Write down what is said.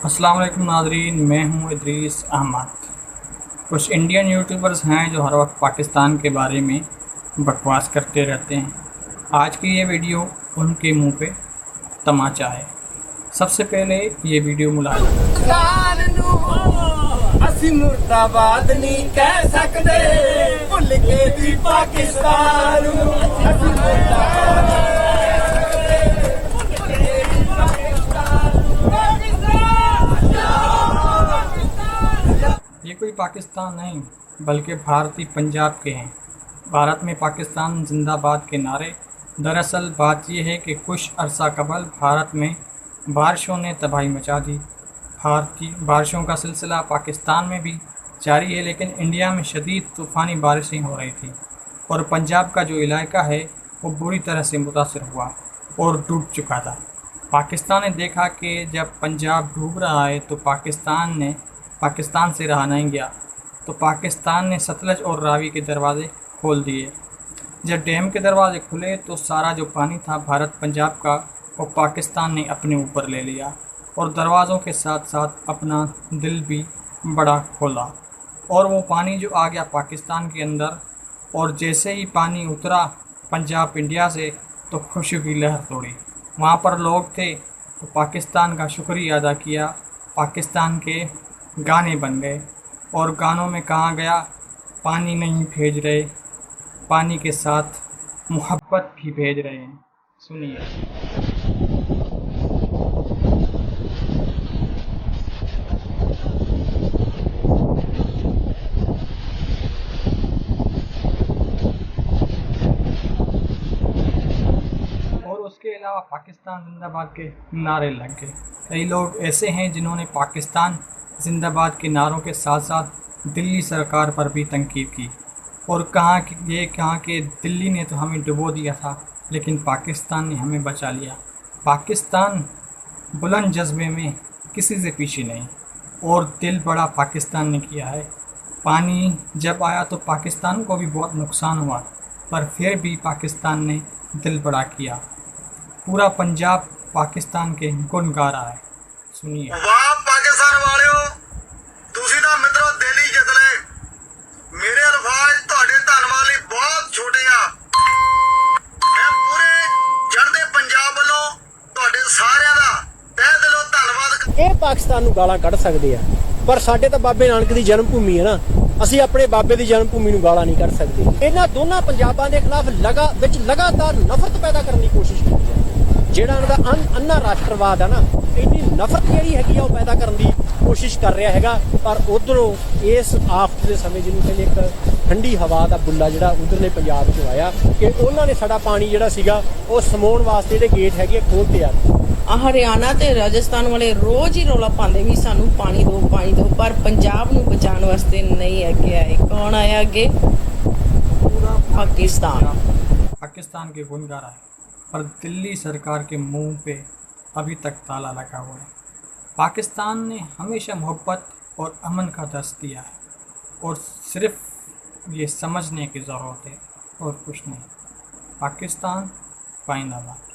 अस्सलाम वालेकुम नाज़रीन, मैं हूं इदरीस अहमद। कुछ इंडियन यूट्यूबर्स हैं जो हर वक्त पाकिस्तान के बारे में बकवास करते रहते हैं। आज की ये वीडियो उनके मुंह पे तमाचा है। सबसे पहले ये वीडियो मुलाहिजा ਅਸੀਂ ਮੁਰਦਾਬਾਦ ਨਹੀਂ ਕਹਿ ਸਕਦੇ ਭੁੱਲ ਕੇ ਵੀ ਪਾਕਿਸਤਾਨ ਨੂੰ ਅਸੀਂ ਮੁਰਦਾਬਾਦ ये कोई पाकिस्तान नहीं बल्कि भारतीय पंजाब के हैं। भारत में पाकिस्तान जिंदाबाद के नारे। दरअसल बात यह है कि कुछ अरसा कबल भारत में बारिशों ने तबाही मचा दी। भारतीय बारिशों का सिलसिला पाकिस्तान में भी जारी है, लेकिन इंडिया में शदीद तूफ़ानी बारिशें हो रही थी और पंजाब का जो इलाका है वो बुरी तरह से मुतासर हुआ और डूब चुका था। पाकिस्तान ने देखा कि जब पंजाब डूब रहा है तो पाकिस्तान से रहा नहीं गया, तो पाकिस्तान ने सतलज और रावी के दरवाज़े खोल दिए। जब डैम के दरवाज़े खुले तो सारा जो पानी था भारत पंजाब का वो पाकिस्तान ने अपने ऊपर ले लिया और दरवाज़ों के साथ साथ अपना दिल भी बड़ा खोला और वो पानी जो आ गया पाकिस्तान के अंदर। और जैसे ही पानी उतरा पंजाब इंडिया से तो खुशी की लहर तोड़ी। वहाँ पर लोग थे तो पाकिस्तान का शुक्रिया अदा किया। पाकिस्तान के गाने बन गए और गानों में कहा गया, पानी नहीं भेज रहे, पानी के साथ मोहब्बत भी भेज रहे हैं। सुनिए। और उसके अलावा पाकिस्तान जिंदाबाद के नारे लग गए। कई लोग ऐसे हैं जिन्होंने पाकिस्तान जिंदाबाद के नारों के साथ साथ दिल्ली सरकार पर भी तनकीद की और कहा कि दिल्ली ने तो हमें डुबो दिया था लेकिन पाकिस्तान ने हमें बचा लिया। पाकिस्तान बुलंद जज्बे में किसी से पीछे नहीं और दिल बड़ा पाकिस्तान ने किया है। पानी जब आया तो पाकिस्तान को भी बहुत नुकसान हुआ, पर फिर भी पाकिस्तान ने दिल बड़ा किया। पूरा पंजाब पाकिस्तान के गुण गा रहा है। सुनिए। वाह पाकिस्तान वालियो, ਤੁਸੀਂ ਤਾਂ ਮਿੱਤਰੋ ਦਿਲ ਹੀ ਜਿੱਤ ਲਏ। ਮੇਰੇ ਅਲਫਾਜ਼ ਤੁਹਾਡੇ ਧੰਨਵਾਦ ਲਈ ਬਹੁਤ ਛੋਟੇ ਆ। ਮੈਂ ਪੂਰੇ ਚੜ੍ਹਦੇ ਪੰਜਾਬ ਵੱਲੋਂ ਤੁਹਾਡੇ ਸਾਰਿਆਂ ਦਾ ਤਹਿ ਦਿਲੋਂ ਧੰਨਵਾਦ। ਇਹ ਪਾਕਿਸਤਾਨ ਨੂੰ ਗਾਲਾਂ ਕੱਢ ਸਕਦੇ ਆ, ਪਰ ਸਾਡੇ ਤਾਂ ਬਾਬੇ ਨਾਨਕ ਦੀ ਜਨਮ ਭੂਮੀ ਹੈ ਨਾ। ਅਸੀਂ ਆਪਣੇ ਬਾਬੇ ਦੀ ਜਨਮ ਭੂਮੀ ਨੂੰ ਗਾਲਾਂ ਨਹੀਂ ਕੱਢ ਸਕਦੇ। ਇਹਨਾਂ ਦੋਨਾਂ ਪੰਜਾਬਾਂ ਦੇ ਖਿਲਾਫ ਲਗਾਤਾਰ ਨਫ਼ਰਤ ਪੈਦਾ ਕਰਨ ਦੀ ਕੋਸ਼ਿਸ਼ ਕੀਤੀ ਹੈ। ਜਿਹੜਾ ਇਹਨਾਂ ਦਾ ਅੰਨਾ ਰਾਸ਼ਟਰਵਾਦ ਆ ਨਾ, ਇੰਨੀ ਨਫ਼ਰਤ ਜਿਹੜੀ ਹੈਗੀ ਆ ਉਹ ਪੈਦਾ ਕਰਨ ਦੀ ਕੋਸ਼ਿਸ਼ ਕਰ ਰਿਹਾ ਹੈਗਾ। ਪਰ ਉਧਰੋਂ ਇਸ ਆਫਤ ਦੇ ਸਮੇਂ ਜਿਹਨੂੰ ਕਹਿੰਦੇ ਇੱਕ ਠੰਡੀ ਹਵਾ ਦਾ ਬੁੱਲਾ ਜਿਹੜਾ ਉਧਰਲੇ ਪੰਜਾਬ 'ਚ ਆਇਆ ਕਿ ਉਹਨਾਂ ਨੇ ਸਾਡਾ ਪਾਣੀ ਜਿਹੜਾ ਸੀਗਾ ਉਹ ਸਮਾਉਣ ਵਾਸਤੇ ਜਿਹੜੇ ਗੇਟ ਹੈਗੇ ਖੋਲ੍ਹਤੇ ਆ। ਹਰਿਆਣਾ ਤੇ ਰਾਜਸਥਾਨ ਵਾਲੇ ਰੋਜ਼ ਹੀ ਰੌਲਾ ਪਾਉਂਦੇ ਵੀ ਸਾਨੂੰ ਪਾਣੀ ਦਿਓ, ਪਰ ਪੰਜਾਬ ਨੂੰ ਬਚਾਉਣ ਵਾਸਤੇ ਨਹੀਂ ਅੱਗੇ ਆਏ। कौन आया आगे? पूरा पाकिस्तान के गुण गा रहा है, पर दिल्ली सरकार के मुंह पे अभी तक ताला लगा हुआ है। पाकिस्तान ने हमेशा मोहब्बत और अमन का दर्स दिया है और सिर्फ ये समझने की ज़रूरत है और कुछ नहीं। पाकिस्तान पाइंदाबाद।